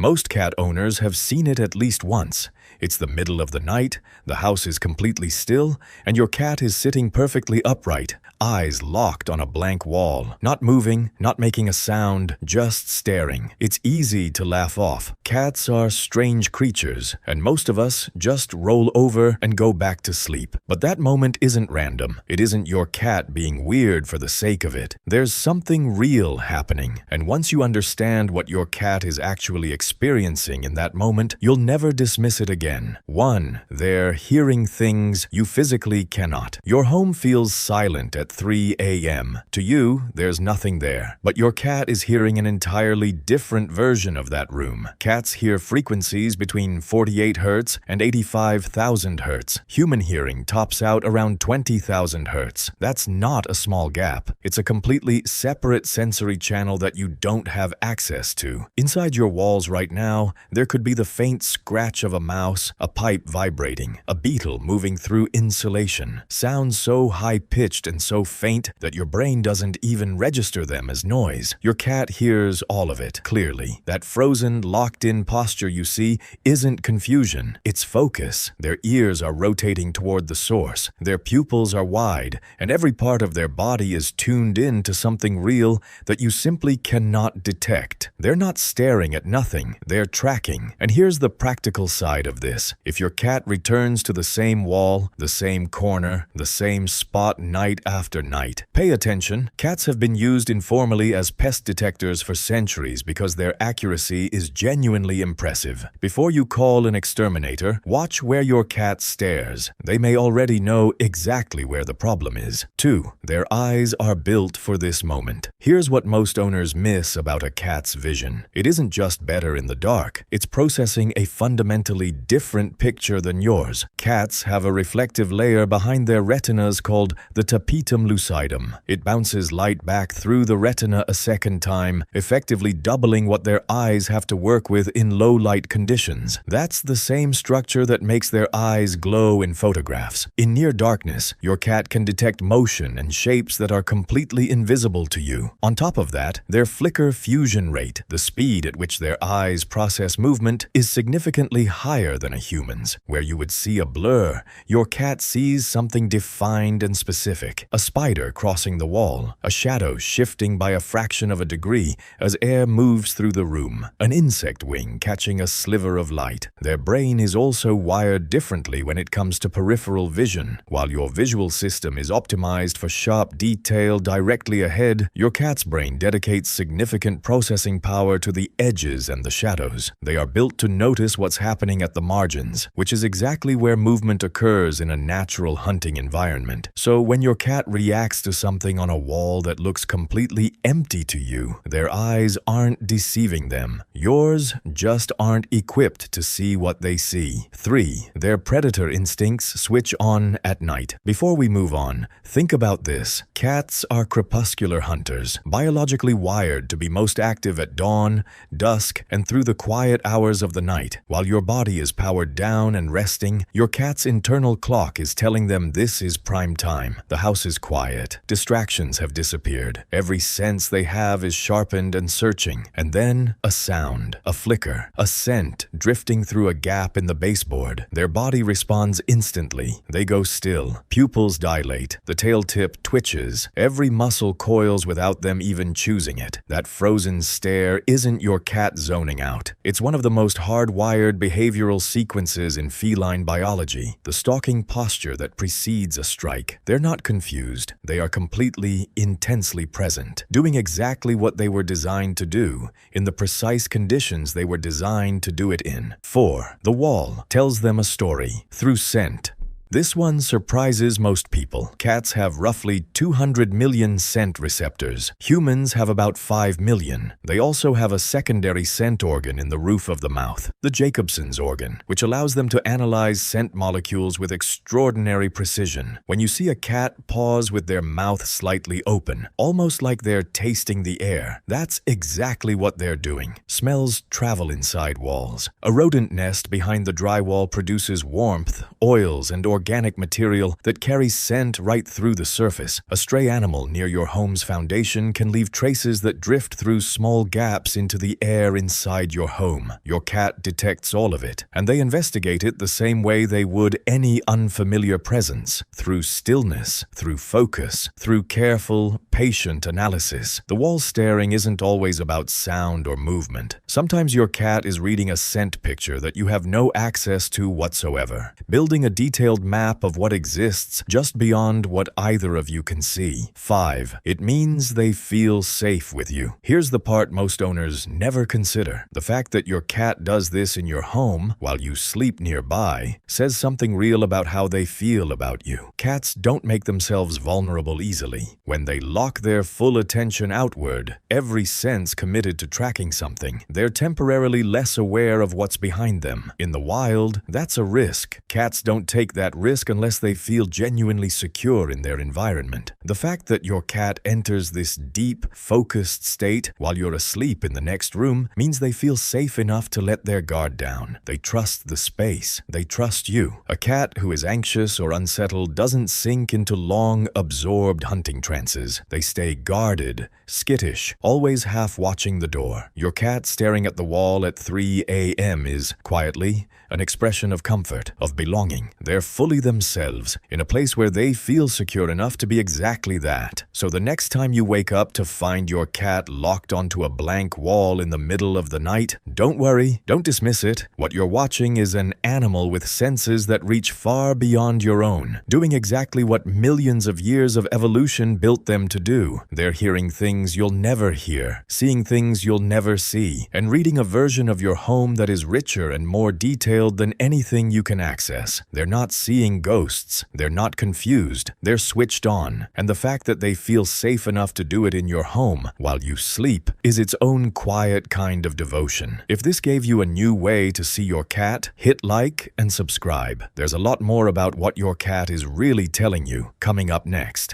Most cat owners have seen it at least once. It's the middle of the night, the house is completely still, and your cat is sitting perfectly upright, eyes locked on a blank wall, not moving, not making a sound, just staring. It's easy to laugh off. Cats are strange creatures, and most of us just roll over and go back to sleep. But that moment isn't random. It isn't your cat being weird for the sake of it. There's something real happening, and once you understand what your cat is actually experiencing in that moment, you'll never dismiss it again. 1. They're hearing things you physically cannot. Your home feels silent at 3 a.m. To you, there's nothing there. But your cat is hearing an entirely different version of that room. Cats hear frequencies between 48 Hz and 85,000 Hz. Human hearing tops out around 20,000 Hz. That's not a small gap. It's a completely separate sensory channel that you don't have access to. Inside your walls right now, there could be the faint scratch of a mouse, a pipe vibrating, a beetle moving through insulation. Sounds so high-pitched and so faint that your brain doesn't even register them as noise. Your cat hears all of it clearly. That frozen, locked-in posture you see isn't confusion, it's focus. Their ears are rotating toward the source. Their pupils are wide, and every part of their body is tuned in to something real that you simply cannot detect. They're not staring at nothing, they're tracking. And here's the practical side of this. If your cat returns to the same wall, the same corner, the same spot night after night, pay attention. Cats have been used informally as pest detectors for centuries because their accuracy is genuinely impressive. Before you call an exterminator, watch where your cat stares. They may already know exactly where the problem is. 2. Their eyes are built for this moment. Here's what most owners miss about a cat's vision. It isn't just better in the dark. It's processing a fundamentally different picture than yours. Cats have a reflective layer behind their retinas called the tapetum lucidum. It bounces light back through the retina a second time, effectively doubling what their eyes have to work with in low-light conditions. That's the same structure that makes their eyes glow in photographs. In near darkness, your cat can detect motion and shapes that are completely invisible to you. On top of that, their flicker fusion rate, the speed at which their eyes process movement, is significantly higher than a human's. Where you would see a blur, your cat sees something defined and specific. A spider crossing the wall, a shadow shifting by a fraction of a degree as air moves through the room, an insect wing catching a sliver of light. Their brain is also wired differently when it comes to peripheral vision. While your visual system is optimized for sharp detail directly ahead, your cat's brain dedicates significant processing power to the edges and the shadows. They are built to notice what's happening at the margins, which is exactly where movement occurs in a natural hunting environment. So when your cat reacts to something on a wall that looks completely empty to you, their eyes aren't deceiving them. Yours just aren't equipped to see what they see. 3. Their predator instincts switch on at night. Before we move on, think about this. Cats are crepuscular hunters, biologically wired to be most active at dawn, dusk, and through the quiet hours of the night. While your body is powered down and resting, your cat's internal clock is telling them this is prime time. The house is quiet. Distractions have disappeared. Every sense they have is sharpened and searching. And then a sound, a flicker, a scent drifting through a gap in the baseboard. Their body responds instantly. They go still. Pupils dilate. The tail tip twitches. Every muscle coils without them even choosing it. That frozen stare isn't your cat zoning out. It's one of the most hardwired behavioral sequences in feline biology, the stalking posture that precedes a strike. They're not confused. They are completely, intensely present, doing exactly what they were designed to do, in the precise conditions they were designed to do it in. 4. The wall tells them a story through scent. This one surprises most people. Cats have roughly 200 million scent receptors. Humans have about 5 million. They also have a secondary scent organ in the roof of the mouth, the Jacobson's organ, which allows them to analyze scent molecules with extraordinary precision. When you see a cat pause with their mouth slightly open, almost like they're tasting the air, that's exactly what they're doing. Smells travel inside walls. A rodent nest behind the drywall produces warmth, oils, and organic material that carries scent right through the surface. A stray animal near your home's foundation can leave traces that drift through small gaps into the air inside your home. Your cat detects all of it, and they investigate it the same way they would any unfamiliar presence, through stillness, through focus, through careful, patient analysis. The wall staring isn't always about sound or movement. Sometimes your cat is reading a scent picture that you have no access to whatsoever, building a detailed map of what exists just beyond what either of you can see. 5. It means they feel safe with you. Here's the part most owners never consider. The fact that your cat does this in your home while you sleep nearby says something real about how they feel about you. Cats don't make themselves vulnerable easily. When they lock their full attention outward, every sense committed to tracking something, they're temporarily less aware of what's behind them. In the wild, that's a risk. Cats don't take that risk unless they feel genuinely secure in their environment. The fact that your cat enters this deep, focused state while you're asleep in the next room means they feel safe enough to let their guard down. They trust the space. They trust you. A cat who is anxious or unsettled doesn't sink into long, absorbed hunting trances. They stay guarded, skittish, always half watching the door. Your cat staring at the wall at 3 a.m. is, quietly, an expression of comfort, of belonging. They're fully themselves, in a place where they feel secure enough to be exactly that. So the next time you wake up to find your cat locked onto a blank wall in the middle of the night, don't worry, don't dismiss it. What you're watching is an animal with senses that reach far beyond your own, doing exactly what millions of years of evolution built them to do. They're hearing things you'll never hear, seeing things you'll never see, and reading a version of your home that is richer and more detailed than anything you can access. They're not seeing ghosts. They're not confused. They're switched on. And the fact that they feel safe enough to do it in your home while you sleep is its own quiet kind of devotion. If this gave you a new way to see your cat, hit like and subscribe. There's a lot more about what your cat is really telling you coming up next.